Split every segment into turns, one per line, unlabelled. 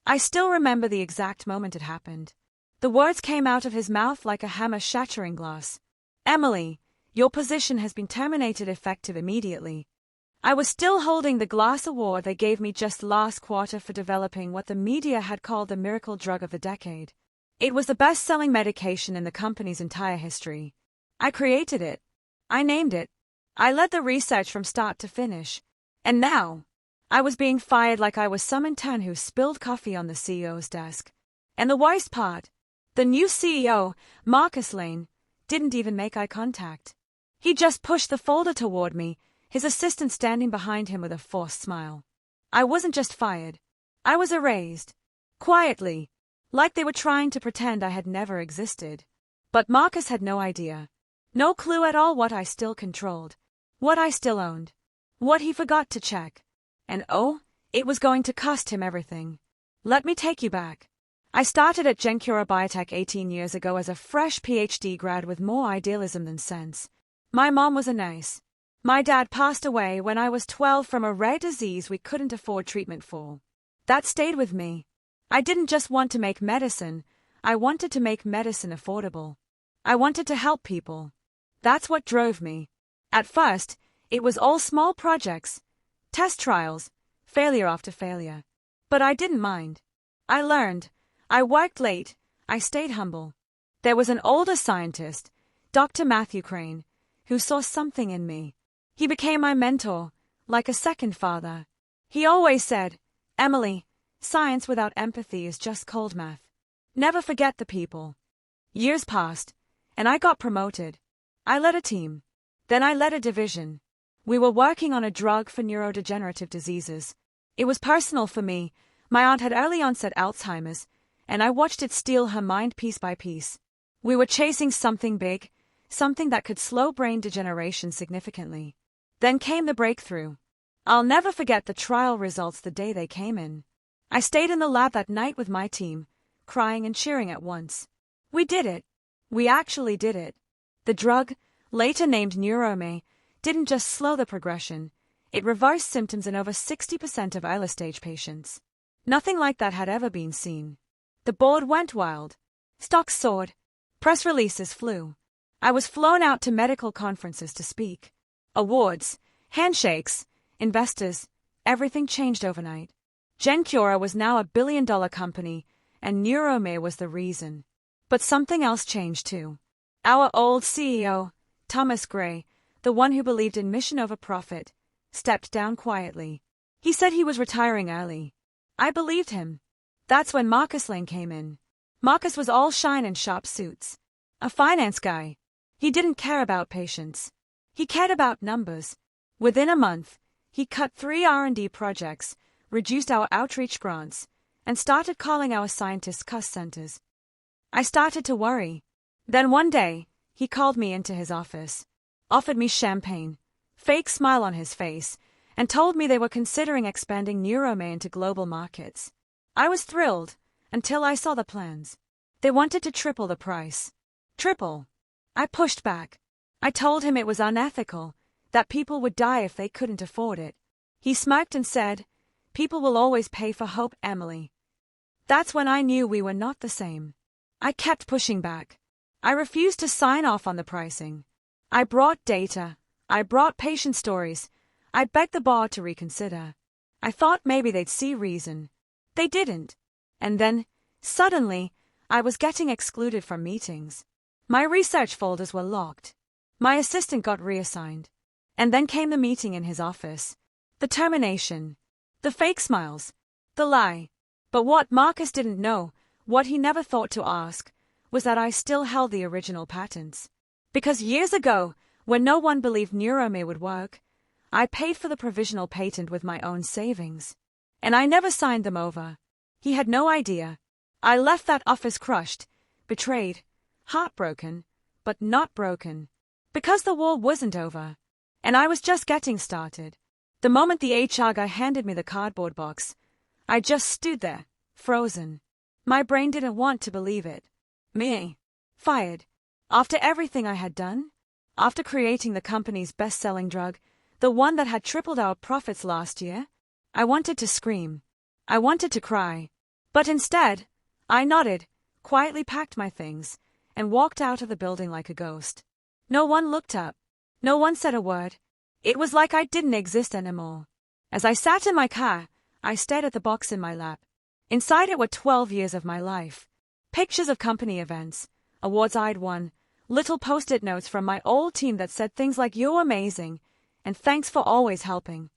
I still remember the exact moment it happened. The words came out of his mouth like a hammer shattering glass. "Emily, your position has been terminated effective immediately." I was still holding the glass award they gave me just last quarter for developing what the media had called the miracle drug of the decade. It was the best-selling medication in the company's entire history. I created it. I named it. I led the research from start to finish. And now, I was being fired like I was some intern who spilled coffee on the CEO's desk. And the worst part, the new CEO, Marcus Lane, didn't even make eye contact. He just pushed the folder toward me, his assistant standing behind him with a forced smile. I wasn't just fired. I was erased. Quietly, like they were trying to pretend I had never existed. But Marcus had no idea. No clue at all what I still controlled. What I still owned. What he forgot to check. And oh, it was going to cost him everything. Let me take you back. I started at Gencura Biotech 18 years ago as a fresh PhD grad with more idealism than sense. My mom was a nurse. My dad passed away when I was 12 from a rare disease we couldn't afford treatment for. That stayed with me. I didn't just want to make medicine, I wanted to make medicine affordable. I wanted to help people. That's what drove me. At first, it was all small projects, test trials, failure after failure. But I didn't mind. I learned. I worked late. I stayed humble. There was an older scientist, Dr. Matthew Crane, who saw something in me. He became my mentor, like a second father. He always said, "Emily, science without empathy is just cold math. Never forget the people." Years passed, and I got promoted. I led a team. Then I led a division. We were working on a drug for neurodegenerative diseases. It was personal for me. My aunt had early onset Alzheimer's, and I watched it steal her mind piece by piece. We were chasing something big, something that could slow brain degeneration significantly. Then came the breakthrough. I'll never forget the trial results the day they came in. I stayed in the lab that night with my team, crying and cheering at once. We did it. We actually did it. The drug, later named Neurome, didn't just slow the progression, it reversed symptoms in over 60% of early-stage patients. Nothing like that had ever been seen. The board went wild. Stocks soared. Press releases flew. I was flown out to medical conferences to speak. Awards, handshakes, investors, everything changed overnight. Gencura was now a billion-dollar company, and Neurome was the reason. But something else changed too. Our old CEO, Thomas Gray, the one who believed in mission over profit, stepped down quietly. He said he was retiring early. I believed him. That's when Marcus Lane came in. Marcus was all shine and sharp suits. A finance guy. He didn't care about patients. He cared about numbers. Within a month, he cut 3 R&D projects, reduced our outreach grants, and started calling our scientists cost centers. I started to worry. Then one day, he called me into his office, offered me champagne, fake smile on his face, and told me they were considering expanding Neurome into global markets. I was thrilled, until I saw the plans. They wanted to triple the price. Triple. I pushed back. I told him it was unethical, that people would die if they couldn't afford it. He smirked and said, "People will always pay for hope, Emily." That's when I knew we were not the same. I kept pushing back. I refused to sign off on the pricing. I brought data. I brought patient stories. I begged the board to reconsider. I thought maybe they'd see reason. They didn't. And then, suddenly, I was getting excluded from meetings. My research folders were locked. My assistant got reassigned. And then came the meeting in his office. The termination. The fake smiles. The lie. But what Marcus didn't know, what he never thought to ask, was that I still held the original patents. Because years ago, when no one believed Neurome would work, I paid for the provisional patent with my own savings. And I never signed them over. He had no idea. I left that office crushed, betrayed, heartbroken, but not broken. Because the war wasn't over. And I was just getting started. The moment the HR guy handed me the cardboard box, I just stood there, frozen. My brain didn't want to believe it. Me. Fired. After everything I had done? After creating the company's best-selling drug, the one that had tripled our profits last year? I wanted to scream. I wanted to cry. But instead, I nodded, quietly packed my things, and walked out of the building like a ghost. No one looked up. No one said a word. It was like I didn't exist anymore. As I sat in my car, I stared at the box in my lap. Inside it were 12 years of my life. Pictures of company events, awards I'd won, little post-it notes from my old team that said things like "You're amazing" and "Thanks for always helping."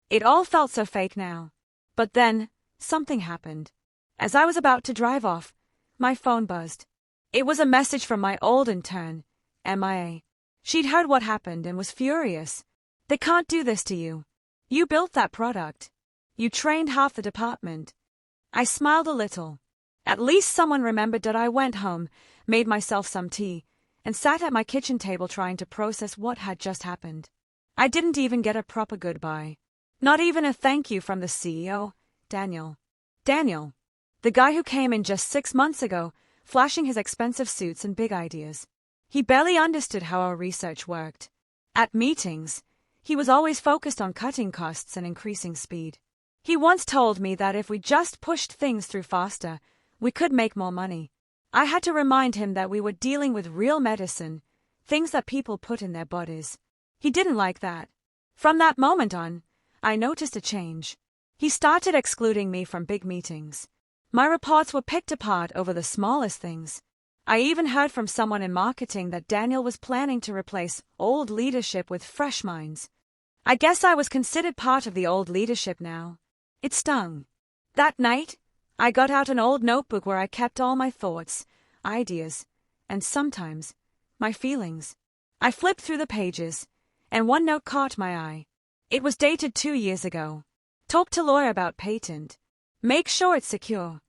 It all felt so fake now. But then, something happened. As I was about to drive off, my phone buzzed. It was a message from my old intern, MIA. She'd heard what happened and was furious. "They can't do this to you. You built that product. You trained half the department." I smiled a little. At least someone remembered that. I went home, made myself some tea, and sat at my kitchen table trying to process what had just happened. I didn't even get a proper goodbye. Not even a thank you from the CEO, Daniel. Daniel, the guy who came in just 6 months ago, flashing his expensive suits and big ideas. He barely understood how our research worked. At meetings, he was always focused on cutting costs and increasing speed. He once told me that if we just pushed things through faster, we could make more money. I had to remind him that we were dealing with real medicine, things that people put in their bodies. He didn't like that. From that moment on, I noticed a change. He started excluding me from big meetings. My reports were picked apart over the smallest things. I even heard from someone in marketing that Daniel was planning to replace old leadership with fresh minds. I guess I was considered part of the old leadership now. It stung. That night, I got out an old notebook where I kept all my thoughts, ideas, and sometimes, my feelings. I flipped through the pages, and one note caught my eye. It was dated 2 years ago. "Talk to lawyer about patent. Make sure it's secure."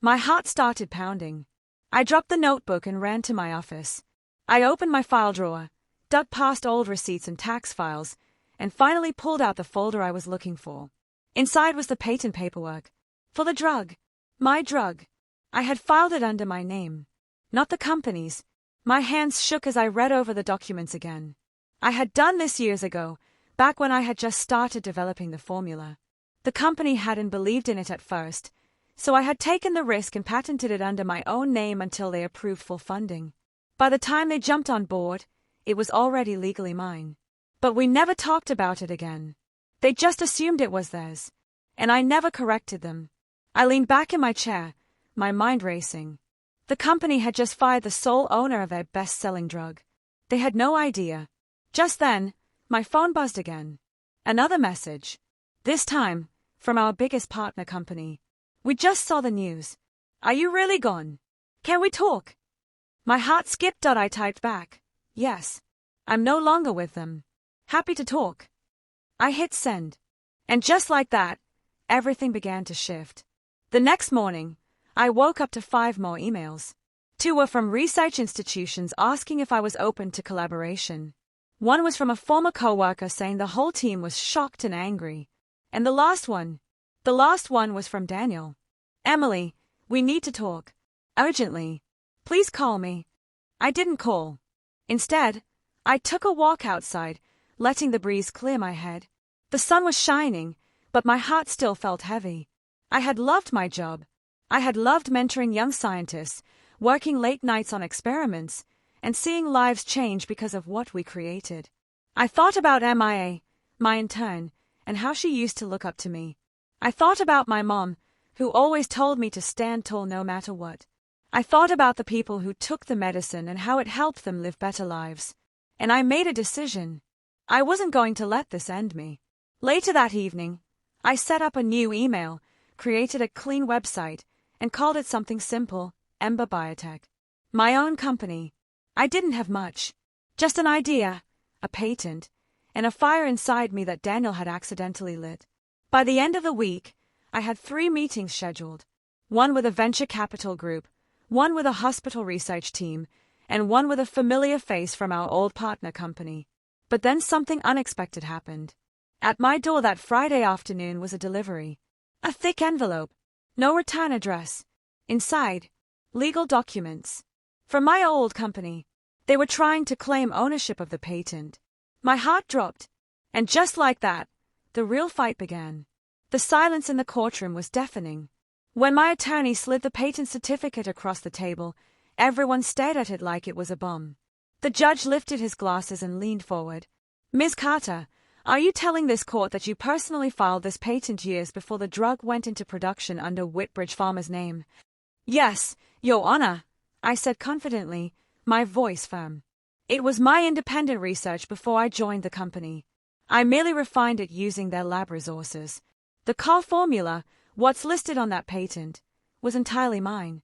My heart started pounding. I dropped the notebook and ran to my office. I opened my file drawer, dug past old receipts and tax files, and finally pulled out the folder I was looking for. Inside was the patent paperwork. For the drug. My drug. I had filed it under my name, not the company's. My hands shook as I read over the documents again. I had done this years ago, back when I had just started developing the formula. The company hadn't believed in it at first, so I had taken the risk and patented it under my own name until they approved full funding. By the time they jumped on board, it was already legally mine. But we never talked about it again. They just assumed it was theirs, and I never corrected them. I leaned back in my chair, my mind racing. The company had just fired the sole owner of their best-selling drug. They had no idea. Just then, my phone buzzed again. Another message. This time, from our biggest partner company. "We just saw the news. Are you really gone? Can we talk?" My heart skipped. I typed back, "Yes. I'm no longer with them. Happy to talk." I hit send. And just like that, everything began to shift. The next morning, I woke up to 5 more emails. 2 were from research institutions asking if I was open to collaboration. 1 was from a former coworker saying the whole team was shocked and angry. And the last one was from Daniel. "Emily, we need to talk. Urgently. Please call me." I didn't call. Instead, I took a walk outside, letting the breeze clear my head. The sun was shining, but my heart still felt heavy. I had loved my job. I had loved mentoring young scientists, working late nights on experiments, and seeing lives change because of what we created. I thought about MIA, my intern, and how she used to look up to me. I thought about my mom, who always told me to stand tall no matter what. I thought about the people who took the medicine and how it helped them live better lives. And I made a decision. I wasn't going to let this end me. Later that evening, I set up a new email, created a clean website, and called it something simple, Ember Biotech. My own company. I didn't have much. Just an idea, a patent, and a fire inside me that Daniel had accidentally lit. By the end of the week, I had 3 meetings scheduled. 1 with a venture capital group, 1 with a hospital research team, and 1 with a familiar face from our old partner company. But then something unexpected happened. At my door that Friday afternoon was a delivery. A thick envelope. No return address. Inside, legal documents. From my old company. They were trying to claim ownership of the patent. My heart dropped. And just like that, the real fight began. The silence in the courtroom was deafening. When my attorney slid the patent certificate across the table, everyone stared at it like it was a bomb. The judge lifted his glasses and leaned forward. Ms. Carter, are you telling this court that you personally filed this patent years before the drug went into production under Whitbridge Pharma's name? Yes, Your Honor, I said confidently, my voice firm. It was my independent research before I joined the company. I merely refined it using their lab resources. The car formula, what's listed on that patent, was entirely mine.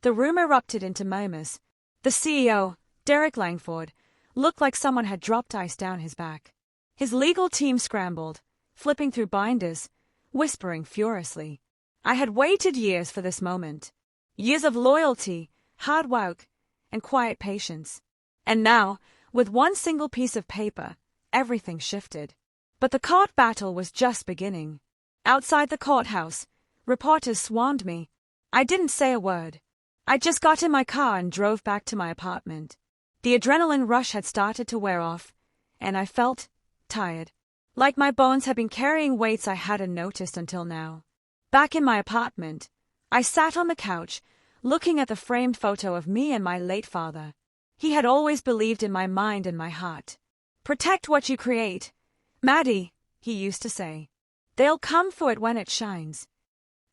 The room erupted into murmurs. The CEO, Derek Langford, looked like someone had dropped ice down his back. His legal team scrambled, flipping through binders, whispering furiously. I had waited years for this moment. Years of loyalty, hard work, and quiet patience. And now, with one single piece of paper, everything shifted. But the court battle was just beginning. Outside the courthouse, reporters swarmed me. I didn't say a word. I just got in my car and drove back to my apartment. The adrenaline rush had started to wear off, and I felt tired. Like my bones had been carrying weights I hadn't noticed until now. Back in my apartment, I sat on the couch, looking at the framed photo of me and my late father. He had always believed in my mind and my heart. Protect what you create, Maddie, he used to say. They'll come for it when it shines.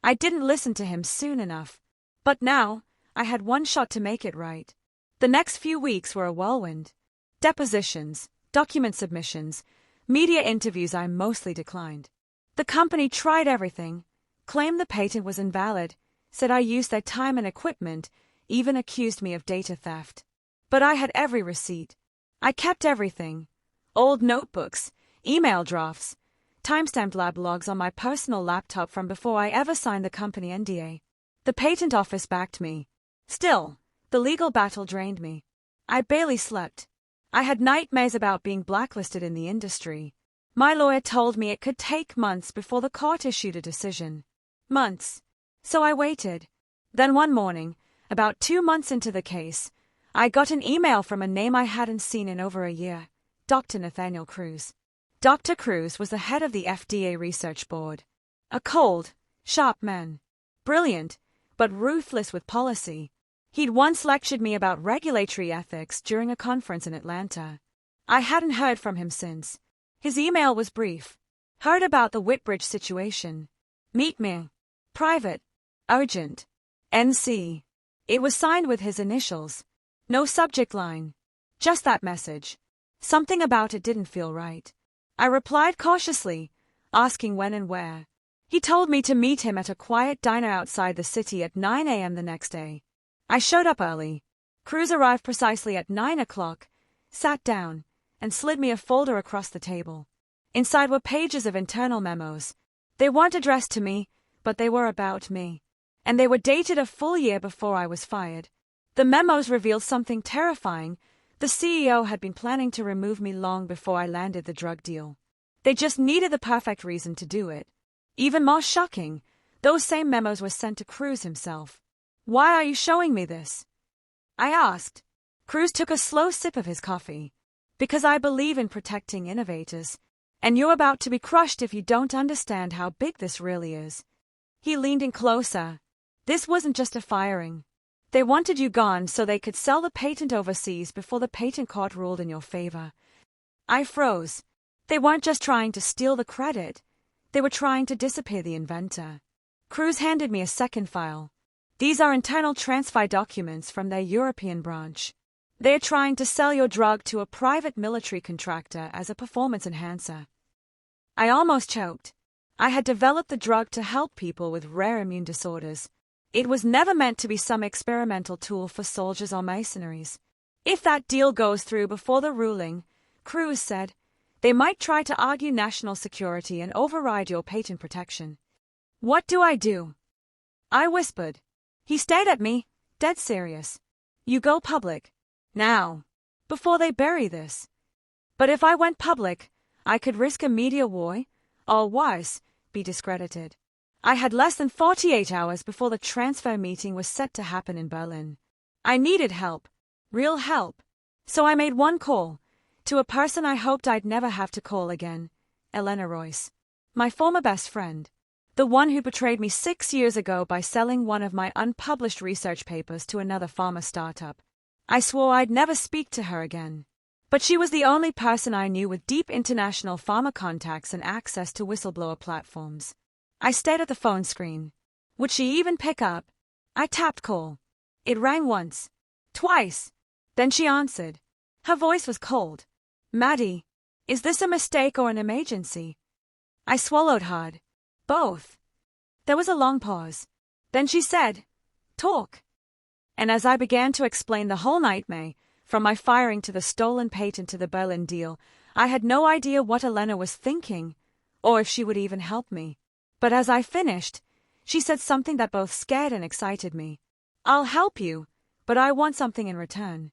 I didn't listen to him soon enough. But now, I had one shot to make it right. The next few weeks were a whirlwind. Depositions, document submissions, media interviews I mostly declined. The company tried everything, claimed the patent was invalid, said I used their time and equipment, even accused me of data theft. But I had every receipt. I kept everything. Old notebooks, email drafts, timestamped lab logs on my personal laptop from before I ever signed the company NDA. The patent office backed me. Still, the legal battle drained me. I barely slept. I had nightmares about being blacklisted in the industry. My lawyer told me it could take months before the court issued a decision. Months. So I waited. Then one morning, about 2 months into the case, I got an email from a name I hadn't seen in over a year, Dr. Nathaniel Cruz. Dr. Cruz was the head of the FDA Research Board. A cold, sharp man. Brilliant, but ruthless with policy. He'd once lectured me about regulatory ethics during a conference in Atlanta. I hadn't heard from him since. His email was brief. Heard about the Whitbridge situation. Meet me. Private. Urgent. NC. It was signed with his initials. No subject line. Just that message. Something about it didn't feel right. I replied cautiously, asking when and where. He told me to meet him at a quiet diner outside the city at 9 a.m. the next day. I showed up early. Cruz arrived precisely at 9 o'clock, sat down, and slid me a folder across the table. Inside were pages of internal memos. They weren't addressed to me, but they were about me. And they were dated a full year before I was fired. The memos revealed something terrifying. The CEO had been planning to remove me long before I landed the drug deal. They just needed the perfect reason to do it. Even more shocking, those same memos were sent to Cruz himself. Why are you showing me this? I asked. Cruz took a slow sip of his coffee. Because I believe in protecting innovators. And you're about to be crushed if you don't understand how big this really is. He leaned in closer. This wasn't just a firing. They wanted you gone so they could sell the patent overseas before the patent court ruled in your favor. I froze. They weren't just trying to steal the credit. They were trying to disappear the inventor. Cruz handed me a second file. These are internal transfer documents from their European branch. They are trying to sell your drug to a private military contractor as a performance enhancer. I almost choked. I had developed the drug to help people with rare immune disorders. It was never meant to be some experimental tool for soldiers or mercenaries. If that deal goes through before the ruling, Cruz said, they might try to argue national security and override your patent protection. What do I do? I whispered. He stared at me, dead serious. You go public. Now. Before they bury this. But if I went public, I could risk a media war, or worse, be discredited. I had less than 48 hours before the transfer meeting was set to happen in Berlin. I needed help. Real help. So I made one call. To a person I hoped I'd never have to call again. Elena Royce. My former best friend. The one who betrayed me 6 years ago by selling one of my unpublished research papers to another pharma startup. I swore I'd never speak to her again. But she was the only person I knew with deep international pharma contacts and access to whistleblower platforms. I stared at the phone screen. Would she even pick up? I tapped call. It rang once. Twice. Then she answered. Her voice was cold. Maddie, is this a mistake or an emergency? I swallowed hard. Both. There was a long pause. Then she said, talk. And as I began to explain the whole nightmare, from my firing to the stolen patent to the Berlin deal, I had no idea what Elena was thinking, or if she would even help me. But as I finished, she said something that both scared and excited me. I'll help you, but I want something in return.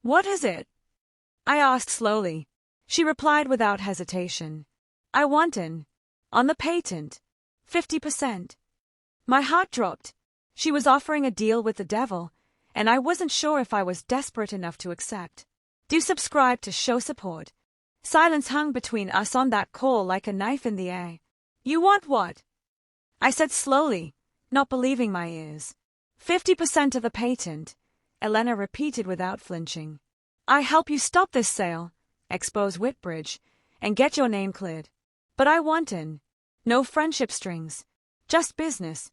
What is it? I asked slowly. She replied without hesitation. I want in. On the patent. 50%. My heart dropped. She was offering a deal with the devil, and I wasn't sure if I was desperate enough to accept. Do subscribe to show support. Silence hung between us on that call like a knife in the air. You want what? I said slowly, not believing my ears. 50% of the patent, Elena repeated without flinching. I help you stop this sale, expose Whitbridge, and get your name cleared. But I want in. No friendship strings. Just business.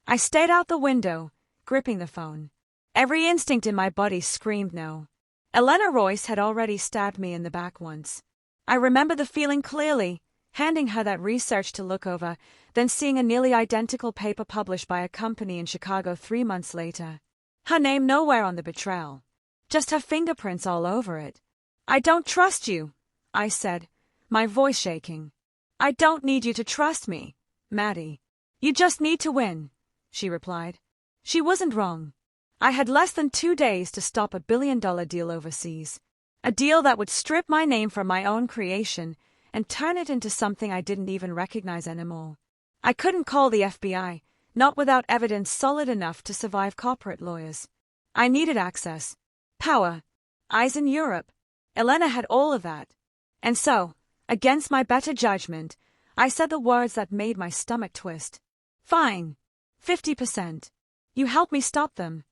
I stared out the window, gripping the phone. Every instinct in my body screamed no. Elena Royce had already stabbed me in the back once. I remember the feeling clearly, handing her that research to look over, then seeing a nearly identical paper published by a company in Chicago 3 months later. Her name nowhere on the betrayal. Just her fingerprints all over it. I don't trust you, I said, my voice shaking. I don't need you to trust me, Maddie. You just need to win, she replied. She wasn't wrong. I had less than 2 days to stop a billion-dollar deal overseas. A deal that would strip my name from my own creation and turn it into something I didn't even recognize anymore. I couldn't call the FBI, not without evidence solid enough to survive corporate lawyers. I needed access. Power. Eyes in Europe. Elena had all of that. And so, against my better judgment, I said the words that made my stomach twist. Fine. 50%. You help me stop them.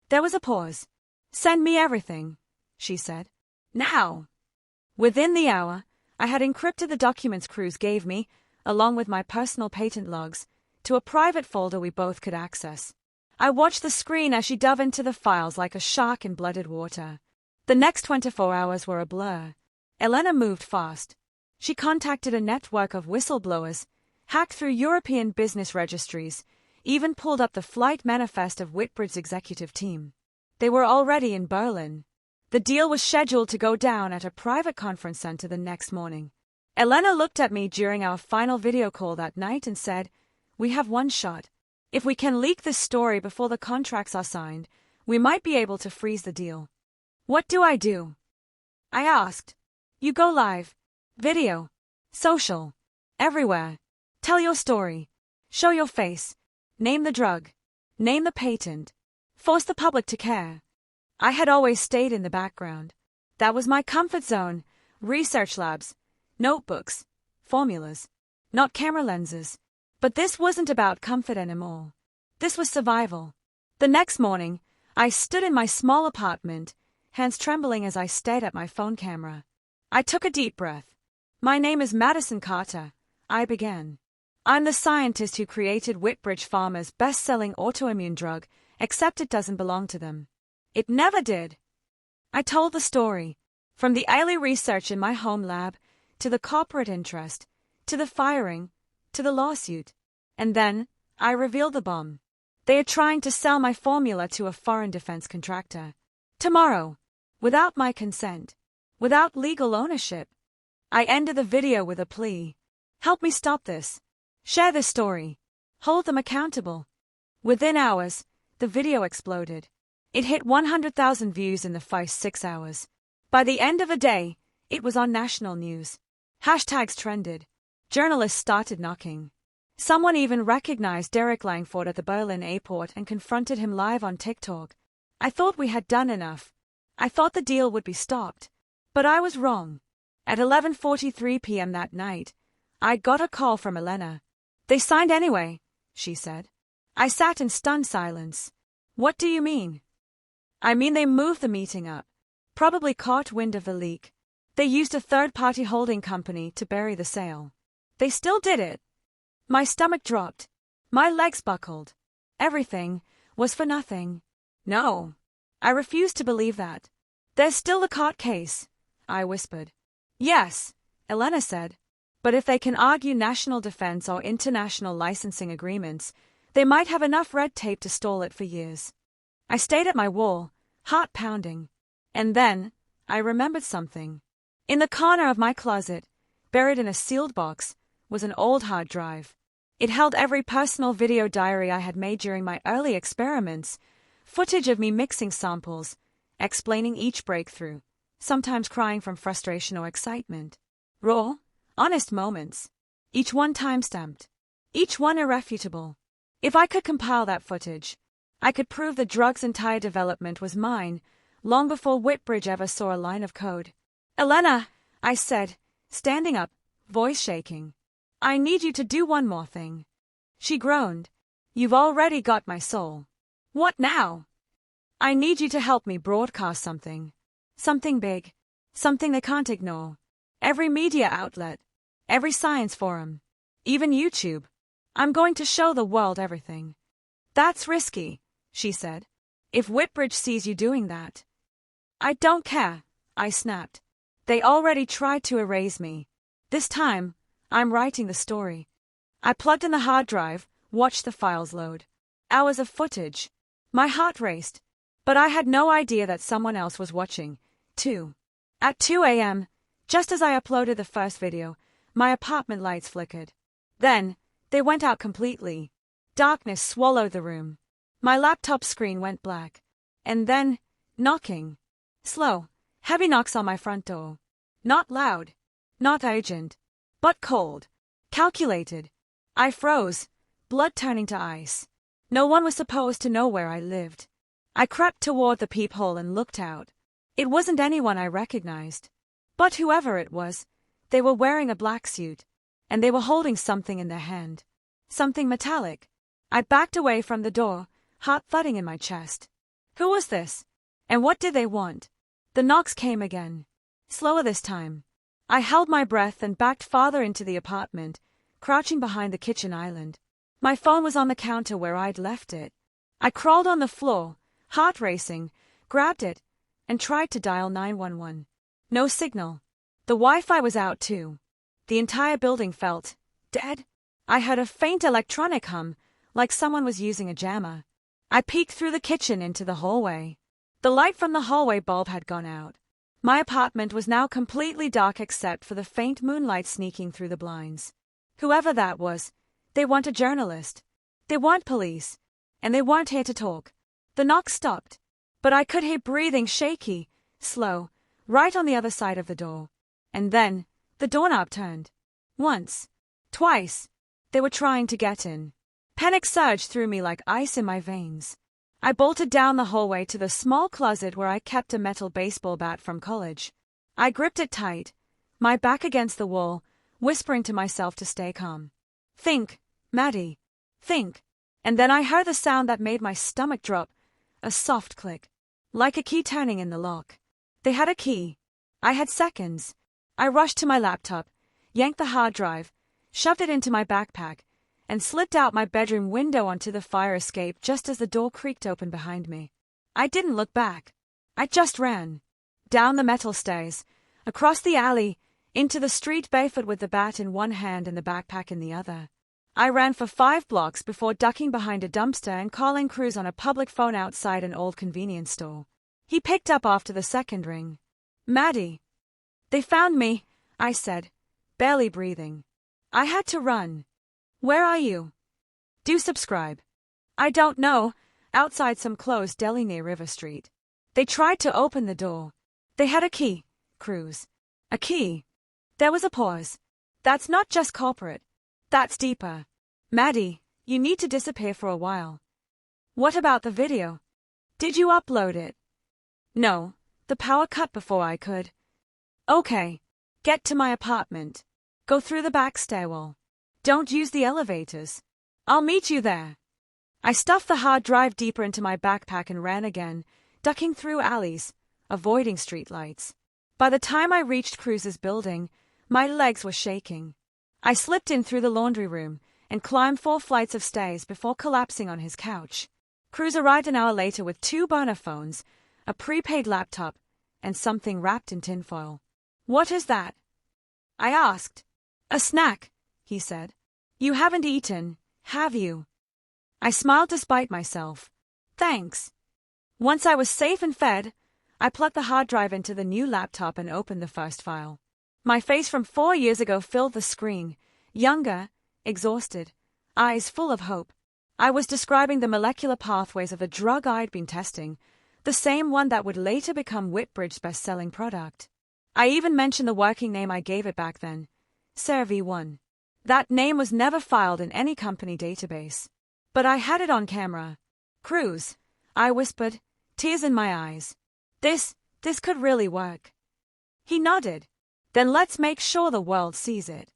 There was a pause. Send me everything, she said. Now. Within the hour, I had encrypted the documents Cruz gave me, along with my personal patent logs, to a private folder we both could access. I watched the screen as she dove into the files like a shark in blooded water. The next 24 hours were a blur. Elena moved fast. She contacted a network of whistleblowers, hacked through European business registries, even pulled up the flight manifest of Whitbridge's executive team. They were already in Berlin. The deal was scheduled to go down at a private conference center the next morning. Elena looked at me during our final video call that night and said, "We have one shot. If we can leak this story before the contracts are signed, we might be able to freeze the deal." What do? I asked. You go live. Video. Social. Everywhere. Tell your story. Show your face. Name the drug. Name the patent. Force the public to care. I had always stayed in the background. That was my comfort zone. Research labs. Notebooks. Formulas. Not camera lenses. But this wasn't about comfort anymore. This was survival. The next morning, I stood in my small apartment, hands trembling as I stared at my phone camera. I took a deep breath. My name is Madison Carter, I began. I'm the scientist who created Whitbridge Pharma's best-selling autoimmune drug, except it doesn't belong to them. It never did. I told the story, from the early research in my home lab, to the corporate interest, to the firing, to the lawsuit. And then, I revealed the bomb. They are trying to sell my formula to a foreign defense contractor. Tomorrow. Without my consent. Without legal ownership. I ended the video with a plea. Help me stop this. Share this story. Hold them accountable. Within hours, the video exploded. It hit 100,000 views in the first 6 hours. By the end of the day, it was on national news. Hashtags trended. Journalists started knocking. Someone even recognized Derek Langford at the Berlin airport and confronted him live on TikTok. I thought we had done enough. I thought the deal would be stopped. But I was wrong. At 11:43 p.m. that night, I got a call from Elena. They signed anyway, she said. I sat in stunned silence. What do you mean? I mean they moved the meeting up. Probably caught wind of the leak. They used a third-party holding company to bury the sale. They still did it. My stomach dropped. My legs buckled. Everything was for nothing. No. I refused to believe that. There's still the court case, I whispered. Yes, Elena said. But if they can argue national defense or international licensing agreements, they might have enough red tape to stall it for years. I stayed at my wall, heart pounding. And then, I remembered something. In the corner of my closet, buried in a sealed box, was an old hard drive. It held every personal video diary I had made during my early experiments, footage of me mixing samples, explaining each breakthrough, sometimes crying from frustration or excitement. Raw, honest moments. Each one time-stamped. Each one irrefutable. If I could compile that footage, I could prove the drug's entire development was mine, long before Whitbridge ever saw a line of code. Elena, I said, standing up, voice shaking. I need you to do one more thing. She groaned. You've already got my soul. What now? I need you to help me broadcast something. Something big. Something they can't ignore. Every media outlet. Every science forum. Even YouTube. I'm going to show the world everything. That's risky, she said. If Whitbridge sees you doing that. I don't care, I snapped. They already tried to erase me. This time, I'm writing the story. I plugged in the hard drive, watched the files load. Hours of footage. My heart raced. But I had no idea that someone else was watching, too. At 2 a.m., just as I uploaded the first video, my apartment lights flickered. Then, they went out completely. Darkness swallowed the room. My laptop screen went black. And then, knocking. Slow, heavy knocks on my front door. Not loud. Not urgent. But cold. Calculated. I froze, blood turning to ice. No one was supposed to know where I lived. I crept toward the peephole and looked out. It wasn't anyone I recognized. But whoever it was, they were wearing a black suit, and they were holding something in their hand. Something metallic. I backed away from the door, heart thudding in my chest. Who was this? And what did they want? The knocks came again. Slower this time. I held my breath and backed farther into the apartment, crouching behind the kitchen island. My phone was on the counter where I'd left it. I crawled on the floor, heart racing, grabbed it, and tried to dial 911. No signal. The Wi-Fi was out too. The entire building felt dead. I heard a faint electronic hum, like someone was using a jammer. I peeked through the kitchen into the hallway. The light from the hallway bulb had gone out. My apartment was now completely dark except for the faint moonlight sneaking through the blinds. Whoever that was, they weren't a journalist. They weren't police. And they weren't here to talk. The knock stopped. But I could hear breathing shaky, slow, right on the other side of the door. And then, the doorknob turned. Once. Twice. They were trying to get in. Panic surged through me like ice in my veins. I bolted down the hallway to the small closet where I kept a metal baseball bat from college. I gripped it tight, my back against the wall, whispering to myself to stay calm. Think, Maddie. Think. And then I heard the sound that made my stomach drop, a soft click, like a key turning in the lock. They had a key. I had seconds. I rushed to my laptop, yanked the hard drive, shoved it into my backpack, and slipped out my bedroom window onto the fire escape just as the door creaked open behind me. I didn't look back. I just ran. Down the metal stairs, across the alley, into the street barefoot with the bat in one hand and the backpack in the other. I ran for 5 blocks before ducking behind a dumpster and calling Cruz on a public phone outside an old convenience store. He picked up after the second ring. Maddie. They found me, I said, barely breathing. I had to run. Where are you? Do subscribe. I don't know, outside some closed deli near River Street. They tried to open the door. They had a key, Cruz. A key. There was a pause. That's not just corporate. That's deeper. Maddie, you need to disappear for a while. What about the video? Did you upload it? No, the power cut before I could. Okay. Get to my apartment. Go through the back stairwell. Don't use the elevators. I'll meet you there. I stuffed the hard drive deeper into my backpack and ran again, ducking through alleys, avoiding streetlights. By the time I reached Cruz's building, my legs were shaking. I slipped in through the laundry room and climbed 4 flights of stairs before collapsing on his couch. Cruz arrived an hour later with 2 burner phones, a prepaid laptop, and something wrapped in tinfoil. "What is that?" I asked. "A snack," he said. "You haven't eaten, have you?" I smiled despite myself. "Thanks." Once I was safe and fed, I plugged the hard drive into the new laptop and opened the first file. My face from 4 years ago filled the screen, younger, exhausted, eyes full of hope. I was describing the molecular pathways of the drug I'd been testing, the same one that would later become Whitbridge's best-selling product. I even mentioned the working name I gave it back then, CeraV1. That name was never filed in any company database. But I had it on camera. "Cruz," I whispered, tears in my eyes. This could really work." He nodded. "Then let's make sure the world sees it."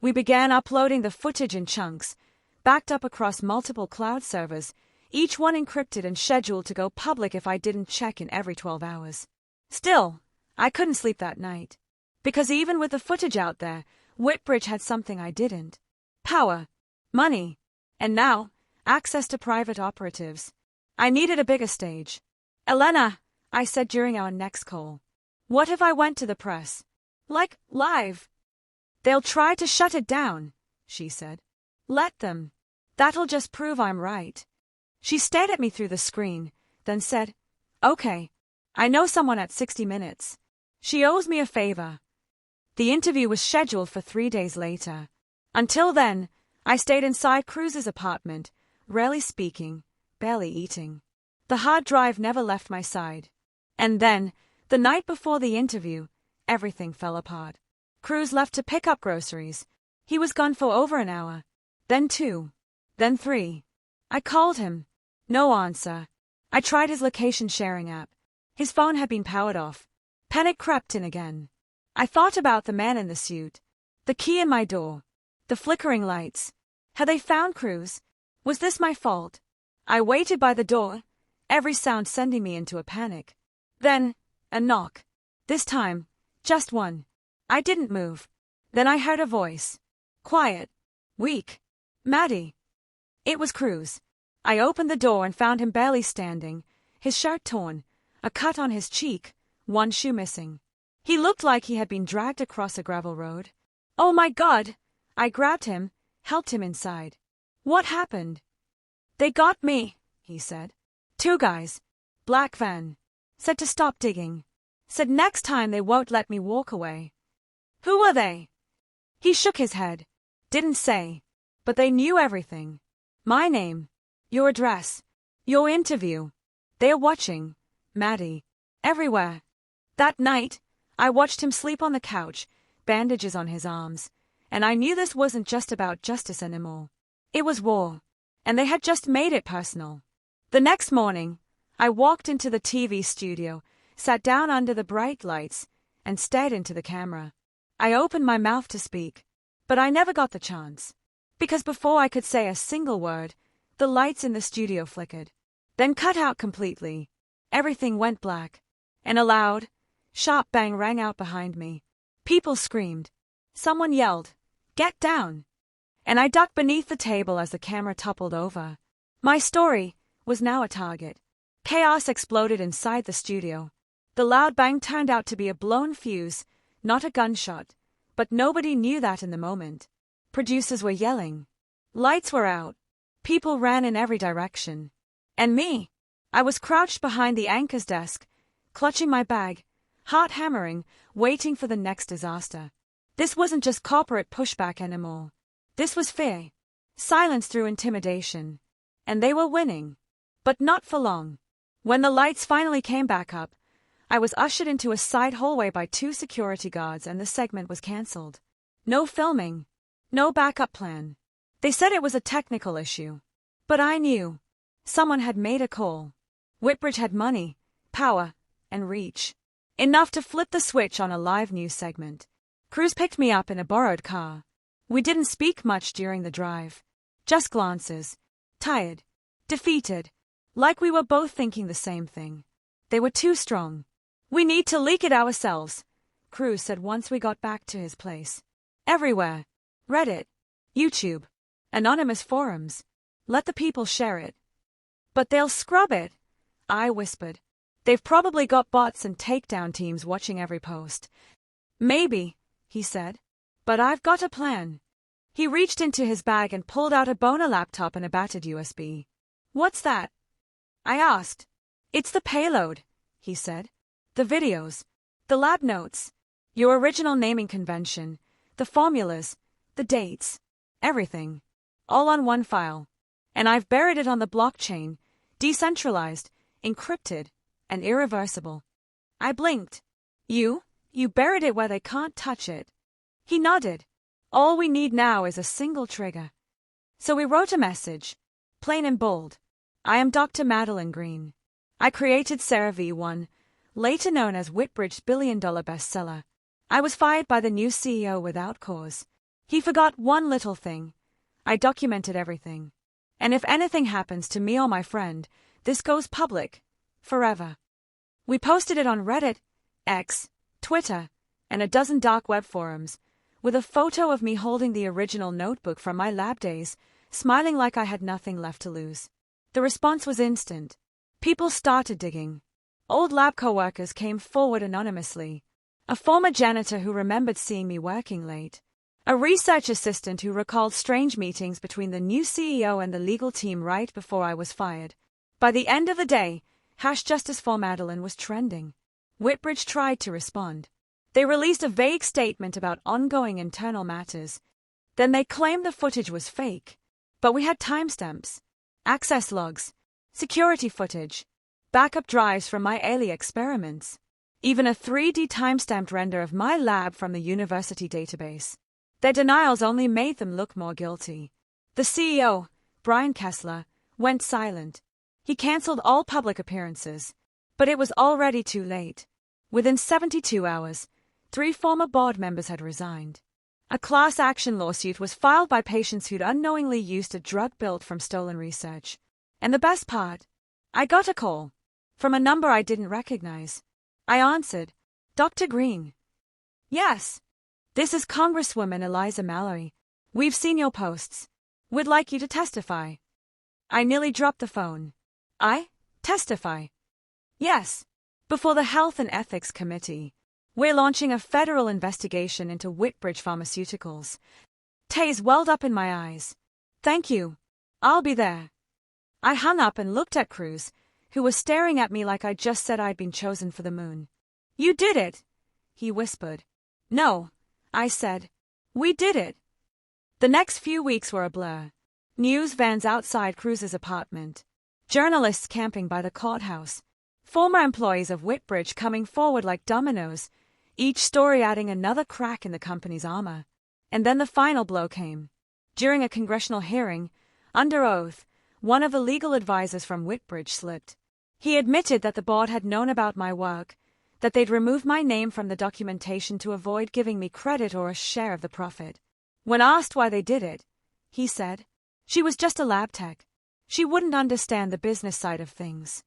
We began uploading the footage in chunks, backed up across multiple cloud servers, each one encrypted and scheduled to go public if I didn't check in every 12 hours. Still, I couldn't sleep that night. Because even with the footage out there, Whitbridge had something I didn't. Power, money, and now, access to private operatives. I needed a bigger stage. "Elena," I said during our next call, "what if I went to the press? Like, live?" "They'll try to shut it down," she said. "Let them. That'll just prove I'm right." She stared at me through the screen, then said, "Okay, I know someone at 60 Minutes. She owes me a favor." The interview was scheduled for 3 days later. Until then, I stayed inside Cruz's apartment, rarely speaking, barely eating. The hard drive never left my side. And then, the night before the interview, everything fell apart. Cruz left to pick up groceries. He was gone for over an hour. Then 2. Then 3. I called him. No answer. I tried his location sharing app. His phone had been powered off. Panic crept in again. I thought about the man in the suit. The key in my door. The flickering lights. Had they found Cruz? Was this my fault? I waited by the door, every sound sending me into a panic. Then, a knock. This time, just one. I didn't move. Then I heard a voice. Quiet. Weak. "Maddie." It was Cruz. I opened the door and found him barely standing, his shirt torn, a cut on his cheek, one shoe missing. He looked like he had been dragged across a gravel road. "Oh my God!" I grabbed him, helped him inside. "What happened?" "They got me," he said. 2 guys. Black van. Said to stop digging. Said next time they won't let me walk away." "Who were they?" He shook his head. Didn't say. But they knew everything. My name. Your address. Your interview. They're watching. Maddie. Everywhere. That night, I watched him sleep on the couch, bandages on his arms, and I knew this wasn't just about justice anymore. It was war, and they had just made it personal. The next morning, I walked into the TV studio, sat down under the bright lights, and stared into the camera. I opened my mouth to speak, but I never got the chance. Because before I could say a single word, the lights in the studio flickered, then cut out completely. Everything went black, and a loud, sharp bang rang out behind me. People screamed. Someone yelled, "Get down!" And I ducked beneath the table as the camera toppled over. My story was now a target. Chaos exploded inside the studio. The loud bang turned out to be a blown fuse, not a gunshot, but nobody knew that in the moment. Producers were yelling. Lights were out. People ran in every direction. And me? I was crouched behind the anchor's desk, clutching my bag, heart hammering, waiting for the next disaster. This wasn't just corporate pushback anymore. This was fear. Silence through intimidation. And they were winning. But not for long. When the lights finally came back up, I was ushered into a side hallway by 2 security guards and the segment was cancelled. No filming. No backup plan. They said it was a technical issue. But I knew. Someone had made a call. Whitbridge had money, power, and reach. Enough to flip the switch on a live news segment. Cruz picked me up in a borrowed car. We didn't speak much during the drive. Just glances. Tired. Defeated. Like we were both thinking the same thing. They were too strong. We need to leak it ourselves, Cruz said once we got back to his place. Everywhere. Reddit. YouTube. Anonymous forums. Let the people share it. But they'll scrub it, I whispered. They've probably got bots and takedown teams watching every post. Maybe, he said. But I've got a plan. He reached into his bag and pulled out a Bona laptop and a battered USB. What's that? I asked. It's the payload, he said. The videos. The lab notes. Your original naming convention. The formulas. The dates. Everything. All on one file. And I've buried it on the blockchain. Decentralized. Encrypted. And irreversible. I blinked. You buried it where they can't touch it. He nodded. All we need now is a single trigger. So we wrote a message. Plain and bold. I am Dr. Madeline Green. I created CeraV1, later known as Whitbridge's billion-dollar bestseller. I was fired by the new CEO without cause. He forgot one little thing. I documented everything. And if anything happens to me or my friend, this goes public. Forever. We posted it on Reddit, X, Twitter, and a dozen dark web forums, with a photo of me holding the original notebook from my lab days, smiling like I had nothing left to lose. The response was instant. People started digging. Old lab co-workers came forward anonymously. A former janitor who remembered seeing me working late. A research assistant who recalled strange meetings between the new CEO and the legal team right before I was fired. By the end of the day, #JusticeForMadeline was trending. Whitbridge tried to respond. They released a vague statement about ongoing internal matters. Then they claimed the footage was fake. But we had timestamps, access logs, security footage, backup drives from my early experiments, even a 3D timestamped render of my lab from the university database. Their denials only made them look more guilty. The CEO, Brian Kessler, went silent. He cancelled all public appearances. But it was already too late. Within 72 hours, 3 former board members had resigned. A class action lawsuit was filed by patients who'd unknowingly used a drug built from stolen research. And the best part? I got a call. From a number I didn't recognize. I answered, Dr. Green. Yes. This is Congresswoman Eliza Mallory. We've seen your posts. We'd like you to testify. I nearly dropped the phone. I? Testify? Yes. Before the Health and Ethics Committee. We're launching a federal investigation into Whitbridge Pharmaceuticals. Tears welled up in my eyes. Thank you. I'll be there. I hung up and looked at Cruz, who was staring at me like I'd just said I'd been chosen for the moon. You did it, he whispered. No, I said. We did it. The next few weeks were a blur. News vans outside Cruz's apartment. Journalists camping by the courthouse. Former employees of Whitbridge coming forward like dominoes, each story adding another crack in the company's armor. And then the final blow came. During a congressional hearing, under oath, one of the legal advisors from Whitbridge slipped. He admitted that the board had known about my work, that they'd removed my name from the documentation to avoid giving me credit or a share of the profit. When asked why they did it, he said, she was just a lab tech. She wouldn't understand the business side of things.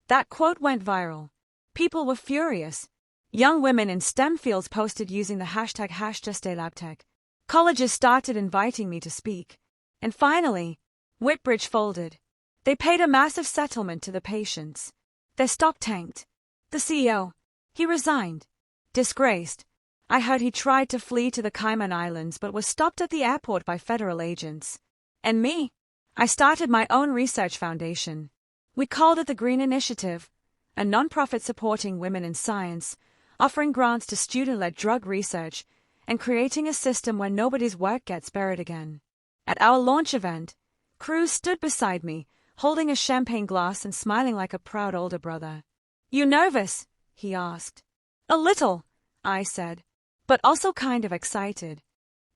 That quote went viral. People were furious. Young women in STEM fields posted using the hashtag #JustALabTech. Colleges started inviting me to speak. And finally, Whitbridge folded. They paid a massive settlement to the patients. Their stock tanked. The CEO, he resigned. Disgraced. I heard he tried to flee to the Cayman Islands but was stopped at the airport by federal agents. And me? I started my own research foundation. We called it the Green Initiative, a nonprofit supporting women in science, offering grants to student-led drug research, and creating a system where nobody's work gets buried again. At our launch event, Cruz stood beside me, holding a champagne glass and smiling like a proud older brother. You nervous? He asked. A little, I said, but also kind of excited.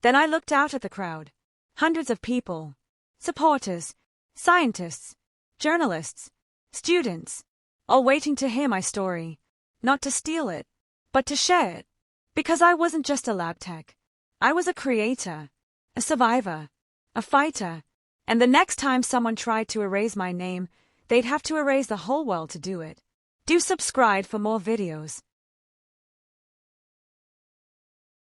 Then I looked out at the crowd. Hundreds of people. Supporters, scientists, journalists, students, all waiting to hear my story, not to steal it, but to share it. Because I wasn't just a lab tech. I was a creator, a survivor, a fighter, and the next time someone tried to erase my name, they'd have to erase the whole world to do it. Do subscribe for more videos.